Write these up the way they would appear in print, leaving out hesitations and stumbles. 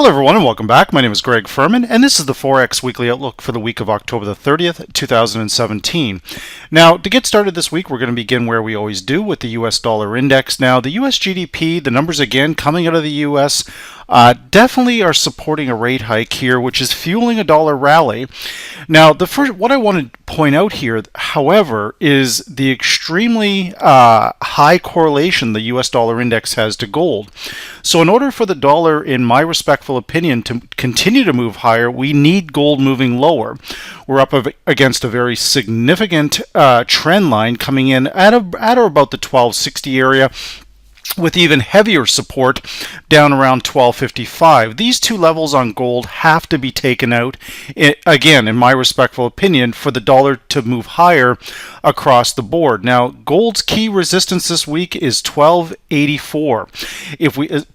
Hello everyone and welcome back. My name is Greg Furman and this is the Forex Weekly Outlook for the week of October the 30th, 2017. Now, to get started this week, we're going to begin where we always do with the US dollar index. Now, the US GDP, the numbers again coming out of the US, definitely are supporting a rate hike here, which is fueling a dollar rally. Now, what I want to point out here, however, is the extremely high correlation the US dollar index has to gold. So in order for the dollar, in my respectful opinion, to continue to move higher, we need gold moving lower. We're up against a very significant trend line coming in at or about the 1260 area, with even heavier support down around 1255. These two levels on gold have to be taken out, again, in my respectful opinion, for the dollar to move higher across the board. Now, gold's key resistance this week is 1284.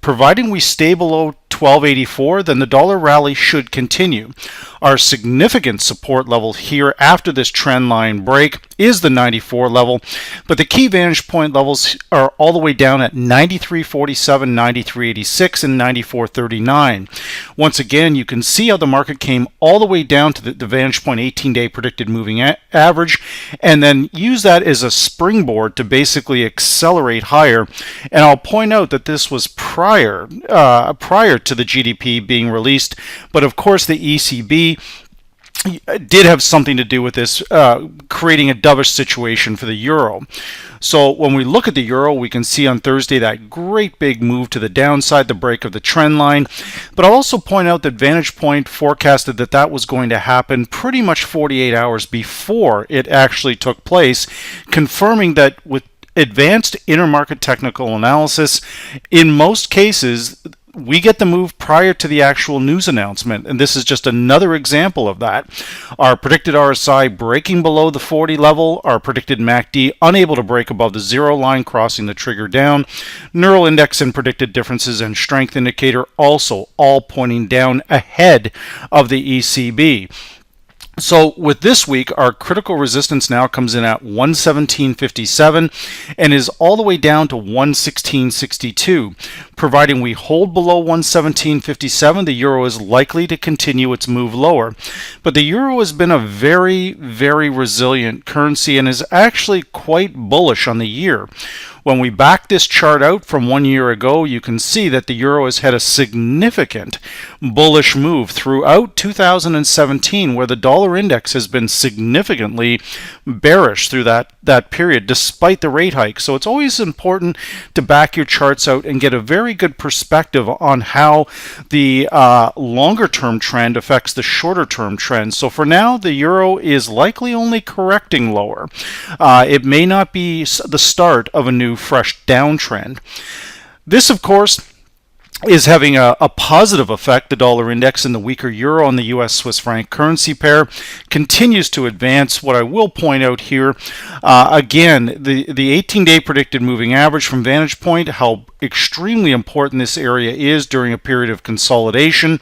Providing we stay below 1284, then the dollar rally should continue. Our significant support level here after this trend line break is the 94 level, but the key vantage point levels are all the way down at 93.47, 93.86, and 94.39. Once again, you can see how the market came all the way down to the vantage point 18-day predicted moving average, and then use that as a springboard to basically accelerate higher. And I'll point out that this was prior to the GDP being released, but of course the ECB did have something to do with this, creating a dovish situation for the euro. So when we look at the euro, we can see on Thursday that great big move to the downside, the break of the trend line. But I'll also point out that VantagePoint forecasted that that was going to happen pretty much 48 hours before it actually took place, confirming that with advanced intermarket technical analysis, in most cases, we get the move prior to the actual news announcement, and this is just another example of that. Our predicted RSI breaking below the 40 level, our predicted MACD unable to break above the 0 line, crossing the trigger down, neural index and predicted differences and strength indicator also all pointing down ahead of the ECB. So with this week, our critical resistance now comes in at 117.57 and is all the way down to 116.62. Providing we hold below 117.57, the euro is likely to continue its move lower. But the euro has been a very, very resilient currency and is actually quite bullish on the year. When we back this chart out from 1 year ago, you can see that the euro has had a significant bullish move throughout 2017, where the dollar index has been significantly bearish through that period, despite the rate hike. So it's always important to back your charts out and get a very good perspective on how the longer-term trend affects the shorter-term trend. So for now, the euro is likely only correcting lower. It may not be the start of a new fresh downtrend. This, of course, is having a positive effect. The dollar index and the weaker euro and the US Swiss franc currency pair continues to advance. What I will point out here, again, the 18-day predicted moving average from VantagePoint, how extremely important this area is during a period of consolidation.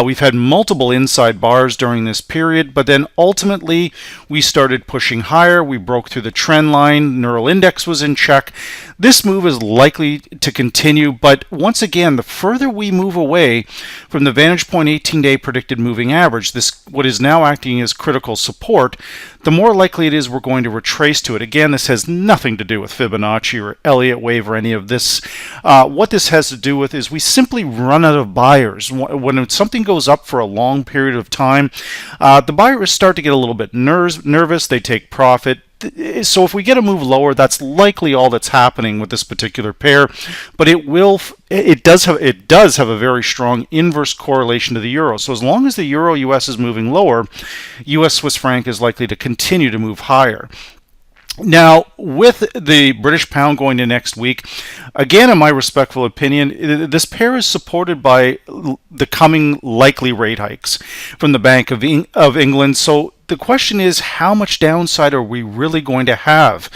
We've had multiple inside bars during this period, but then ultimately we started pushing higher. We broke through the trend line. Neural index was in check. This move is likely to continue, but once again, the further we move away from the VantagePoint 18-day predicted moving average, this what is now acting as critical support, the more likely it is we're going to retrace to it. Again, this has nothing to do with Fibonacci or Elliott wave or any of this. What this has to do with is we simply run out of buyers. When something goes up for a long period of time, the buyers start to get a little bit nervous. They take profit. So if we get a move lower, that's likely all that's happening with this particular pair, but it does have a very strong inverse correlation to the euro. So as long as the euro US is moving lower, US Swiss franc is likely to continue to move higher. Now, with the British pound going to next week, again, in my respectful opinion, this pair is supported by the coming likely rate hikes from the Bank of England. So the question is, how much downside are we really going to have?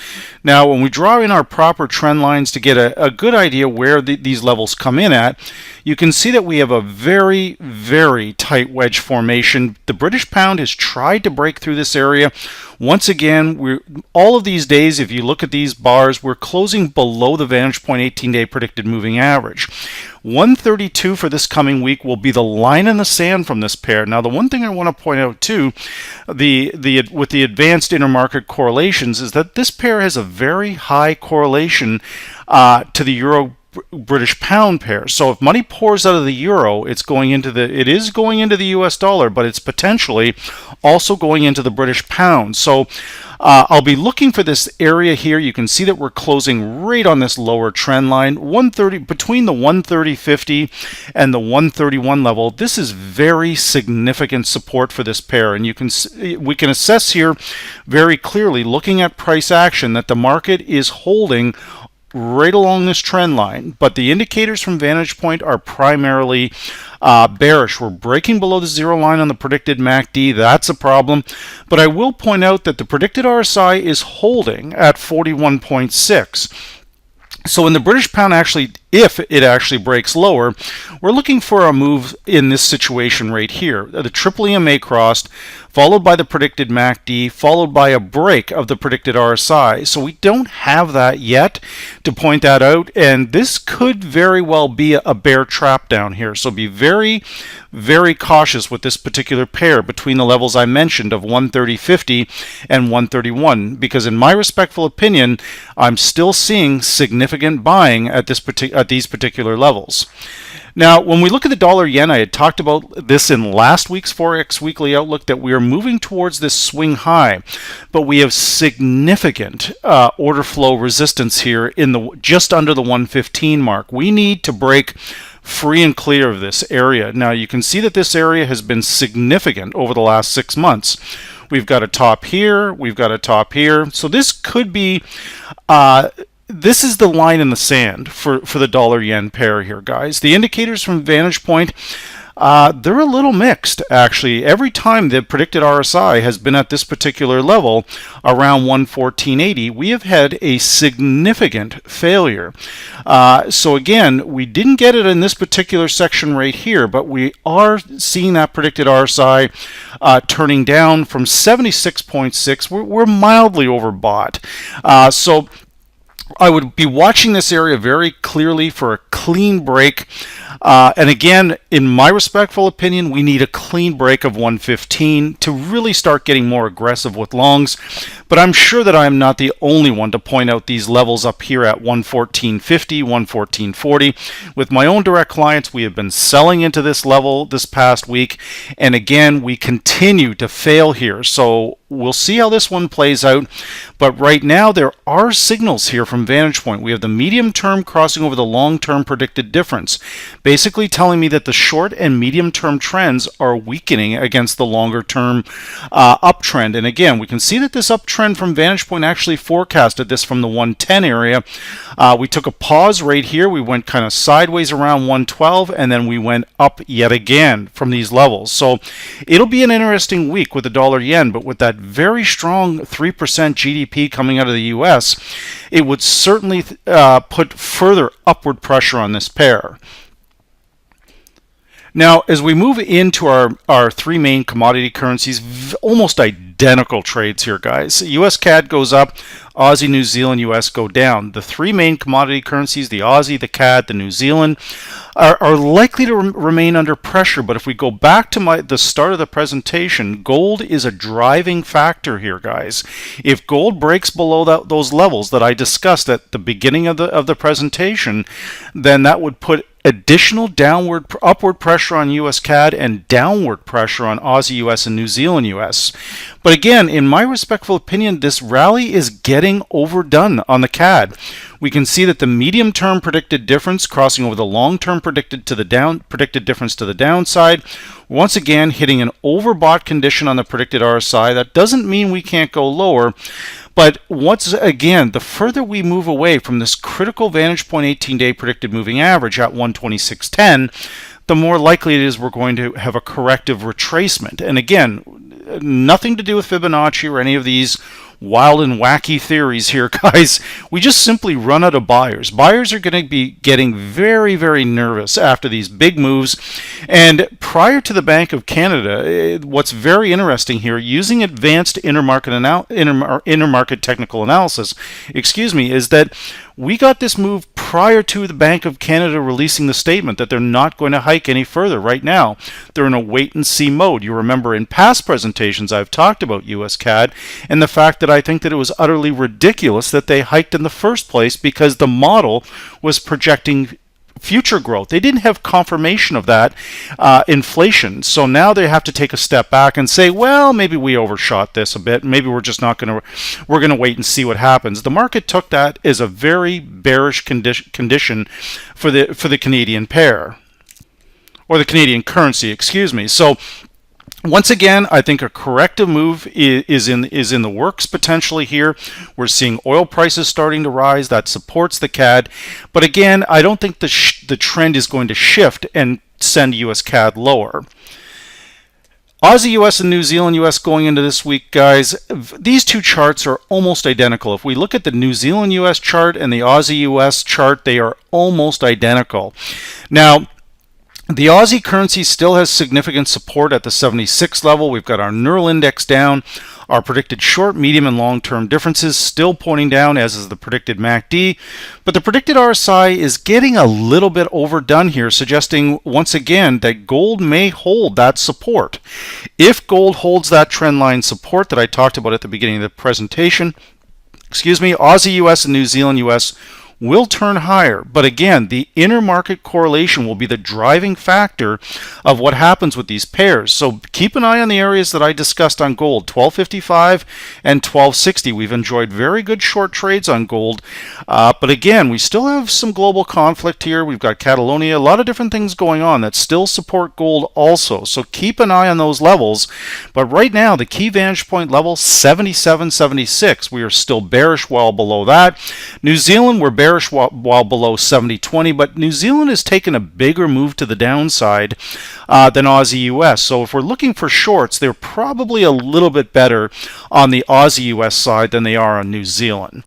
Now, when we draw in our proper trend lines to get a good idea where these levels come in at, you can see that we have a very, very tight wedge formation. The British pound has tried to break through this area. Once again, all of these days, if you look at these bars, we're closing below the VantagePoint 18-day predicted moving average. 132 for this coming week will be the line in the sand from this pair. Now, the one thing I want to point out too, with the advanced intermarket correlations, is that this pair has a very high correlation to the euro British pound pair. So if money pours out of the euro, it is going into the US dollar, but it's potentially also going into the British pound. So I'll be looking for this area here. You can see that we're closing right on this lower trend line, 130, between the 130.50 and the 131 level. This is very significant support for this pair, and we can assess here very clearly, looking at price action, that the market is holding right along this trend line, but the indicators from VantagePoint are primarily bearish. We're breaking below the zero line on the predicted MACD. That's a problem. But I will point out that the predicted RSI is holding at 41.6. So when the British pound if it actually breaks lower, we're looking for a move in this situation right here. The triple EMA crossed, followed by the predicted MACD, followed by a break of the predicted RSI. So we don't have that yet to point that out, and this could very well be a bear trap down here. So be very, very cautious with this particular pair between the levels I mentioned of 130.50 and 131, because in my respectful opinion, I'm still seeing significant buying at these particular levels. Now, when we look at the dollar yen, I had talked about this in last week's Forex Weekly Outlook, that we are moving towards this swing high, but we have significant order flow resistance here in just under the 115 mark. We need to break free and clear of this area. Now, you can see that this area has been significant over the last 6 months. We've got a top here, we've got a top here. So this could be this is the line in the sand for the dollar yen pair here, guys. The indicators from VantagePoint, they're a little mixed, actually. Every time the predicted RSI has been at this particular level, around 114.80, we have had a significant failure. So again, we didn't get it in this particular section right here, but we are seeing that predicted RSI turning down from 76.6. We're mildly overbought. So I would be watching this area very clearly for a clean break. And again, in my respectful opinion, we need a clean break of 115 to really start getting more aggressive with longs. But I'm sure that I'm not the only one to point out these levels up here at 114.50, 114.40. With my own direct clients, we have been selling into this level this past week. And again, we continue to fail here. So we'll see how this one plays out. But right now, there are signals here from VantagePoint. We have the medium term crossing over the long term predicted difference, basically telling me that the short and medium term trends are weakening against the longer term uptrend. And again, we can see that this uptrend from VantagePoint actually forecasted this from the 110 area. We took a pause right here. We went kind of sideways around 112, and then we went up yet again from these levels. So it'll be an interesting week with the dollar yen, but with that very strong 3% GDP coming out of the US, it would certainly put further upward pressure on this pair. Now, as we move into our three main commodity currencies, almost identical trades here, guys. US CAD goes up, Aussie, New Zealand, US go down. The three main commodity currencies, the Aussie, the CAD, the New Zealand, are likely to remain under pressure. But if we go back to the start of the presentation, gold is a driving factor here, guys. If gold breaks below those levels that I discussed at the beginning of the presentation, then that would put additional upward pressure on US CAD and downward pressure on Aussie US and New Zealand US. But again, in my respectful opinion, this rally is getting overdone on the CAD. We can see that the medium-term predicted difference crossing over the long-term predicted difference to the downside. Once again, hitting an overbought condition on the predicted RSI. That doesn't mean we can't go lower. But once again, the further we move away from this critical VantagePoint 18-day predicted moving average at 126.10, the more likely it is we're going to have a corrective retracement. And again, nothing to do with Fibonacci or any of these wild and wacky theories here, guys. We just simply run out of buyers. Buyers are going to be getting very, very nervous after these big moves. And prior to the Bank of Canada, what's very interesting here, using advanced intermarket technical analysis, is that we got this move prior to the Bank of Canada releasing the statement that they're not going to hike any further. Right now, they're in a wait-and-see mode. You remember in past presentations I've talked about US CAD and the fact that I think that it was utterly ridiculous that they hiked in the first place because the model was projecting future growth. They didn't have confirmation of that inflation. So now they have to take a step back and say, well, maybe we overshot this a bit. Maybe we're just not going to, we're going to wait and see what happens. The market took that as a very bearish condition for the Canadian pair, or the Canadian currency, So once again, I think a corrective move is in the works potentially here. We're seeing oil prices starting to rise. That supports the CAD. But again, I don't think the trend is going to shift and send US CAD lower. Aussie US and New Zealand US going into this week, guys, these two charts are almost identical. If we look at the New Zealand US chart and the Aussie US chart, they are almost identical. Now, the Aussie currency still has significant support at the 76 level. We've got our neural index down. Our predicted short, medium, and long-term differences still pointing down, as is the predicted MACD. But the predicted RSI is getting a little bit overdone here, suggesting once again that gold may hold that support. If gold holds that trend line support that I talked about at the beginning of the presentation, Aussie US and New Zealand US will turn higher. But again, the intermarket correlation will be the driving factor of what happens with these pairs. So keep an eye on the areas that I discussed on gold, 1255 and 1260. We've enjoyed very good short trades on gold. But again, we still have some global conflict here. We've got Catalonia, a lot of different things going on that still support gold also. So keep an eye on those levels. But right now, the key vantage point level, 77.76. We are still bearish while below that. New Zealand, we're bearish while below 70.20, but New Zealand has taken a bigger move to the downside than Aussie US. So if we're looking for shorts, they're probably a little bit better on the Aussie US side than they are on New Zealand.